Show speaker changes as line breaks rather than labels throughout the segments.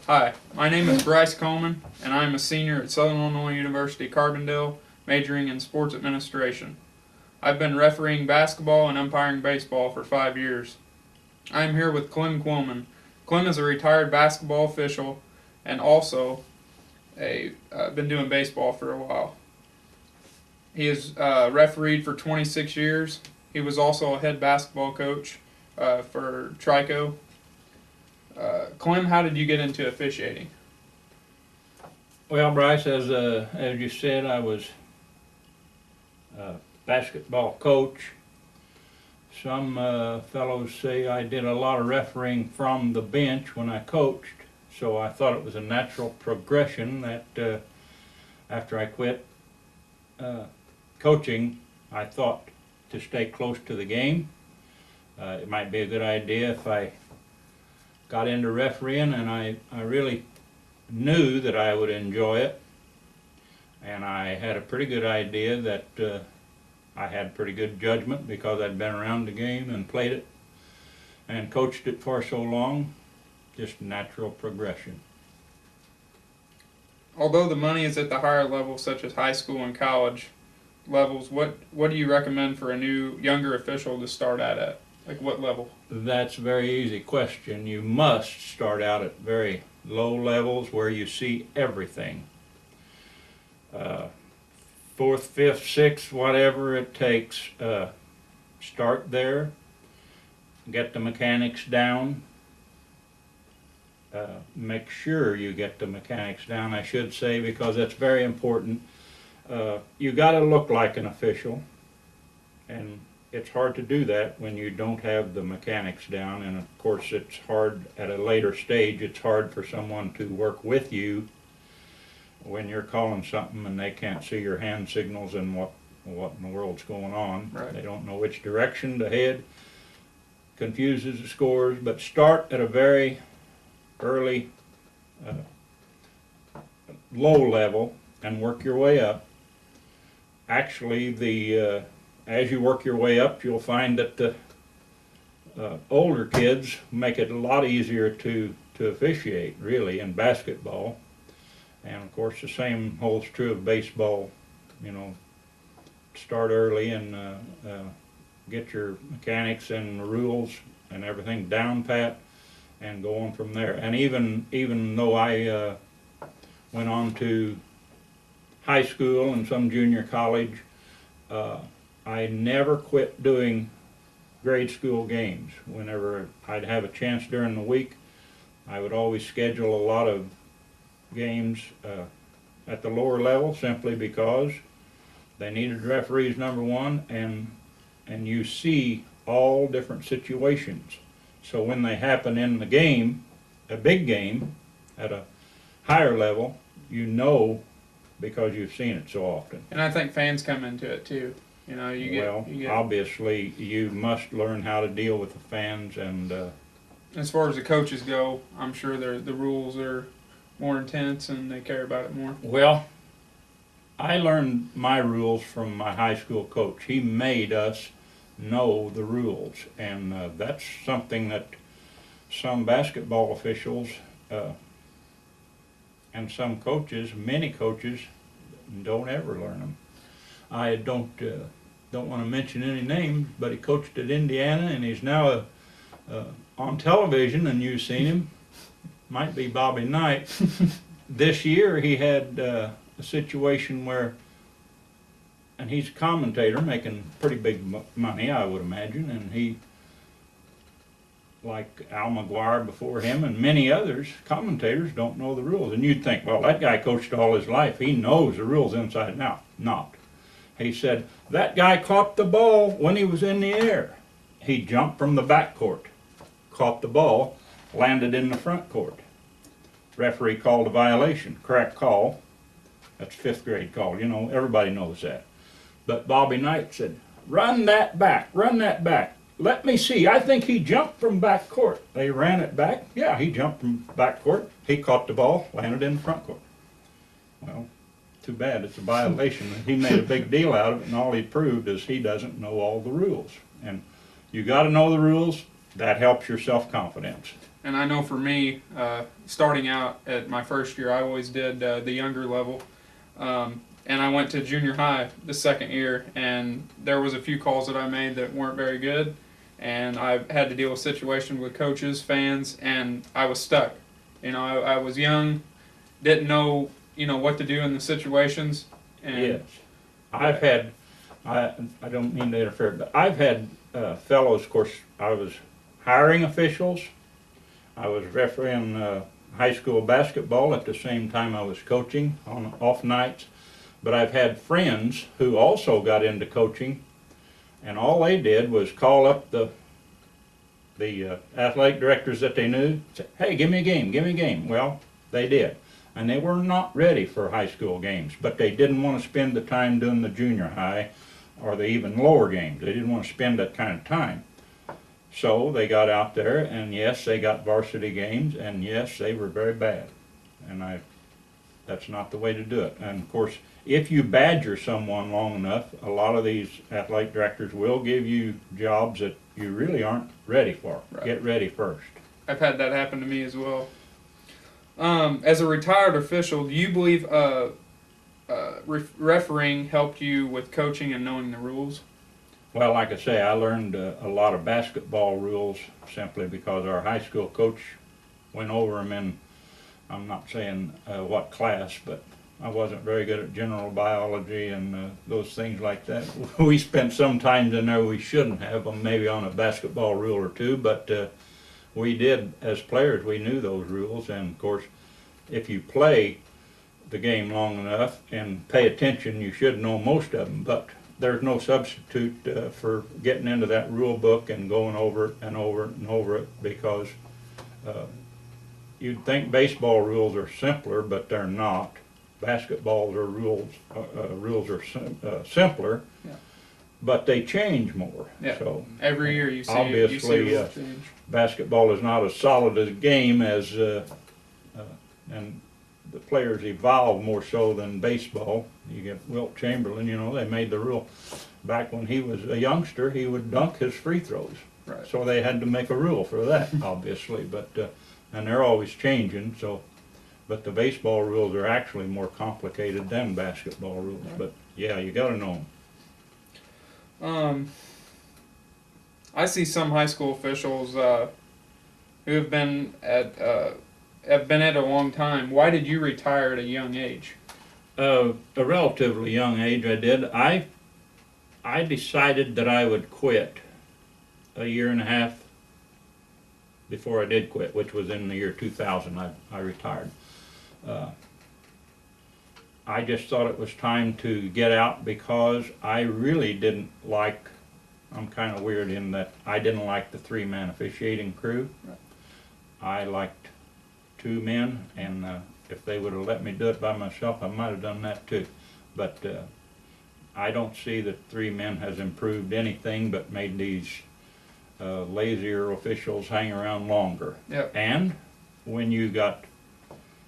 Hi, my name is Bryce Quillman, and I am a senior at Southern Illinois University Carbondale, majoring in sports administration. I've been refereeing basketball and umpiring baseball for 5 years. I am here with Clem Quillman. Clem is a retired basketball official and also been doing baseball for a while. He has refereed for 26 years. He was also a head basketball coach for Trico. Clem, how did you get into officiating?
Well, Bryce, as you said, I was a basketball coach. Some fellows say I did a lot of refereeing from the bench when I coached, so I thought it was a natural progression that after I quit coaching, I thought to stay close to the game. It might be a good idea if I got into refereeing, and I really knew that I would enjoy it, and I had a pretty good idea that I had pretty good judgment because I'd been around the game and played it and coached it for so long. Just natural progression.
Although the money is at the higher levels, such as high school and college levels, what do you recommend for a younger official to start at? Like what level?
That's a very easy question. You must start out at very low levels where you see everything. Fourth, fifth, sixth, whatever it takes, start there, get the mechanics down. Make sure you get the mechanics down, I should say, because that's very important. You got to look like an official, and it's hard to do that when you don't have the mechanics down, and of course it's hard at a later stage. It's hard for someone to work with you when you're calling something and they can't see your hand signals and what in the world's going on.
Right.
They don't know which direction to head. Confuses the scores, but start at a very early low level and work your way up. Actually, as you work your way up, you'll find that the older kids make it a lot easier to officiate, really, in basketball. And of course, the same holds true of baseball. You know, start early and get your mechanics and rules and everything down pat, and go on from there. And even though I went on to high school and some junior college, I never quit doing grade school games. Whenever I'd have a chance during the week, I would always schedule a lot of games at the lower level, simply because they needed referees, number one, and you see all different situations. So when they happen in the game, a big game at a higher level, you know, because you've seen it so often.
And I think fans come into it too. You know, you get
obviously you must learn how to deal with the fans, and
as far as the coaches go, I'm sure the rules are more intense and they care about it more.
Well, I learned my rules from my high school coach. He made us know the rules, and that's something that some basketball officials and some coaches, many coaches, don't ever learn them. I don't want to mention any names, but he coached at Indiana, and he's now on television, and you've seen him. Might be Bobby Knight. This year he had a situation where, and he's a commentator making pretty big money, I would imagine, and he, like Al McGuire before him and many others, commentators don't know the rules. And you'd think, well, that guy coached all his life. He knows the rules inside and out. Not. He said, that guy caught the ball when he was in the air. He jumped from the backcourt, caught the ball, landed in the front court. Referee called a violation. Correct call. That's fifth grade call. You know, everybody knows that. But Bobby Knight said, run that back, run that back. Let me see, I think he jumped from back court. They ran it back. Yeah, he jumped from back court. He caught the ball, landed in the front court. Well, too bad, it's a violation. He made a big deal out of it, and all he proved is he doesn't know all the rules. And you got to know the rules that helps your self-confidence.
And I know for me, starting out at my first year, I always did the younger level. And I went to junior high the second year, and there was a few calls that I made that weren't very good. And I had to deal with situations with coaches, fans, and I was stuck. I was young, didn't know, what to do in the situations. And
Yes. I've had, I don't mean to interfere, but I've had fellows, of course, I was hiring officials. I was refereeing high school basketball at the same time I was coaching on off nights. But I've had friends who also got into coaching, and all they did was call up the athletic directors that they knew, say, hey, give me a game, give me a game. Well, they did. And they were not ready for high school games, but they didn't want to spend the time doing the junior high or the even lower games. They didn't want to spend that kind of time. So they got out there, and yes, they got varsity games, and yes, they were very bad. And that's not the way to do it. And of course, if you badger someone long enough, a lot of these athletic directors will give you jobs that you really aren't ready for.
Right.
Get ready first.
I've had that happen to me as well. As a retired official, do you believe refereeing helped you with coaching and knowing the rules?
Well, like I say, I learned a lot of basketball rules simply because our high school coach went over them in, I'm not saying what class, but I wasn't very good at general biology and those things like that. We spent some time in there we shouldn't have, maybe on a basketball rule or two, but we did, as players, we knew those rules. And of course, if you play the game long enough and pay attention, you should know most of them. But there's no substitute for getting into that rule book and going over it and over it and over it, because you'd think baseball rules are simpler, but they're not. Basketball rules are simpler,
yeah,
but they change more.
Yeah.
So
every year you see
obviously
rules change.
Basketball is not as solid a game as and the players evolve more so than baseball. You get Wilt Chamberlain, they made the rule. Back when he was a youngster, he would dunk his free throws.
Right.
So they had to make a rule for that, obviously. But and they're always changing. So, but the baseball rules are actually more complicated than basketball rules. Right. But yeah, you got to know them.
I see some high school officials who have been at a long time. Why did you retire at a young age?
A relatively young age, I did. I decided that I would quit a year and a half before I did quit, which was in the year 2000. I retired. I just thought it was time to get out because I really didn't like, I'm kind of weird in that I didn't like the three-man officiating crew.
Right.
I liked two men, and if they would have let me do it by myself, I might have done that too. But I don't see that three men has improved anything but made these lazier officials hang around longer.
Yep.
And when you got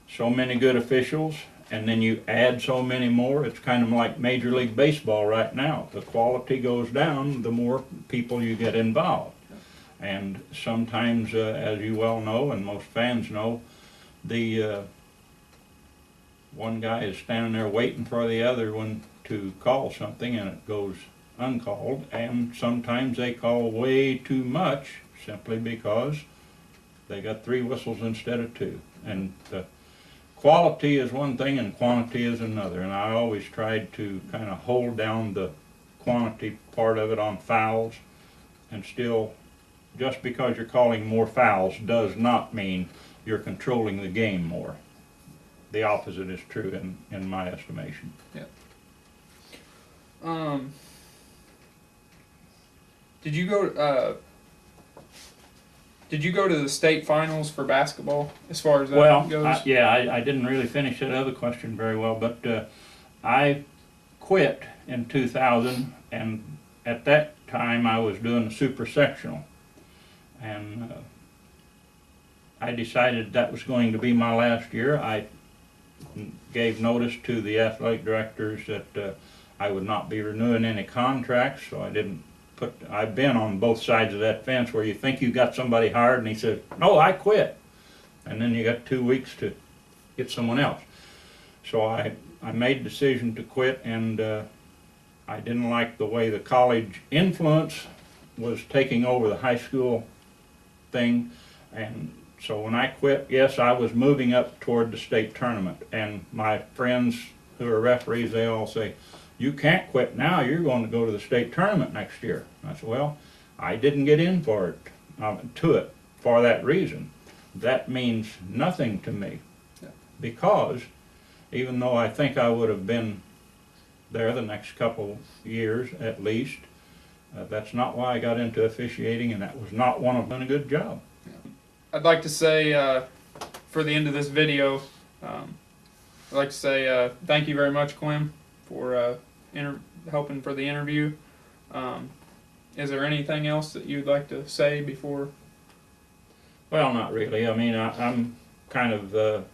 so many good officials and then you add so many more, it's kind of like Major League Baseball right now. The quality goes down the more people you get involved. And sometimes, as you well know, and most fans know, the one guy is standing there waiting for the other one to call something, and it goes uncalled. And sometimes they call way too much simply because they got three whistles instead of two. And quality is one thing and quantity is another. And I always tried to kind of hold down the quantity part of it on fouls, and still, just because you're calling more fouls does not mean you're controlling the game more. The opposite is true in my estimation.
Yeah. Did you go to the state finals for basketball as far as that goes?
I didn't really finish that other question very well, but I quit in 2000, and at that time I was doing the super sectional, and I decided that was going to be my last year. I gave notice to the athletic directors that I would not be renewing any contracts, so I didn't I've been on both sides of that fence where you think you got somebody hired and he says, no, I quit. And then you got 2 weeks to get someone else. So I made the decision to quit, and I didn't like the way the college influence was taking over the high school thing. And so when I quit, yes, I was moving up toward the state tournament. And my friends who are referees, they all say, you can't quit now, you're going to go to the state tournament next year. I said, well, I didn't get in for it, to it for that reason. That means nothing to me, because even though I think I would have been there the next couple years at least, that's not why I got into officiating, and that was not one of them. A good job.
I'd like to say, for the end of this video, I'd like to say thank you very much, Quim, for helping for the interview. Is there anything else that you'd like to say before?
Well, not really. I mean, I'm kind of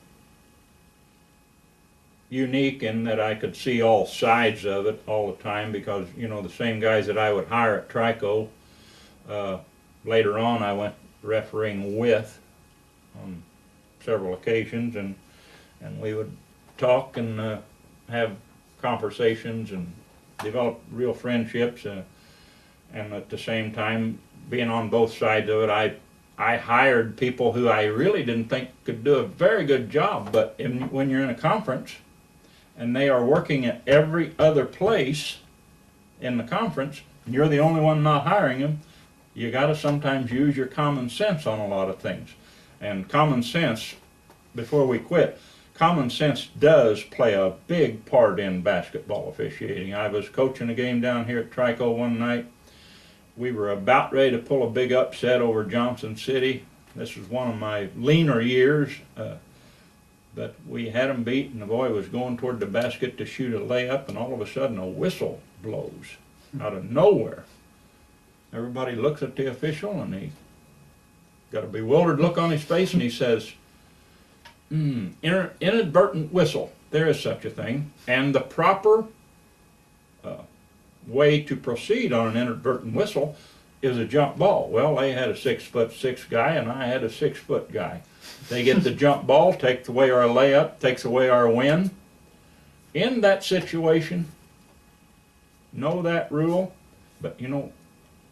unique in that I could see all sides of it all the time, because, you know, the same guys that I would hire at Trico, later on I went refereeing with on several occasions, and we would talk and have conversations and develop real friendships, and at the same time, being on both sides of it, I hired people who I really didn't think could do a very good job, but when you're in a conference and they are working at every other place in the conference, and you're the only one not hiring them, you got to sometimes use your common sense on a lot of things. And common sense, before we quit, common sense does play a big part in basketball officiating. I was coaching a game down here at Trico one night. We were about ready to pull a big upset over Johnson City. This was one of my leaner years, but we had them beat, and the boy was going toward the basket to shoot a layup, and all of a sudden a whistle blows out of nowhere. Everybody looks at the official, and he got a bewildered look on his face, and he says, inadvertent whistle. There is such a thing, and the proper way to proceed on an inadvertent whistle is a jump ball. Well, they had a 6'6" guy, and I had a 6-foot guy. They get the jump ball, takes away our layup, takes away our win. In that situation, know that rule, but you know,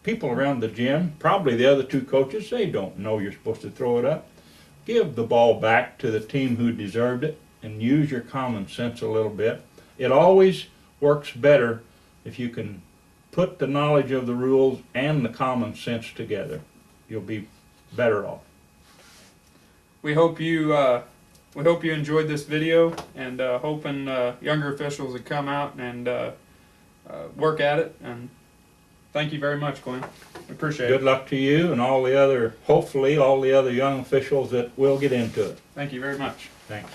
people around the gym, probably the other two coaches, they don't know you're supposed to throw it up. Give the ball back to the team who deserved it, and use your common sense a little bit. It always works better if you can put the knowledge of the rules and the common sense together. You'll be better off.
We hope you enjoyed this video, and hoping younger officials would come out and work at it. And thank you very much, Glenn. We appreciate it.
Good luck to you and all the other, hopefully all the other young officials that will get into it.
Thank you very much.
Thanks.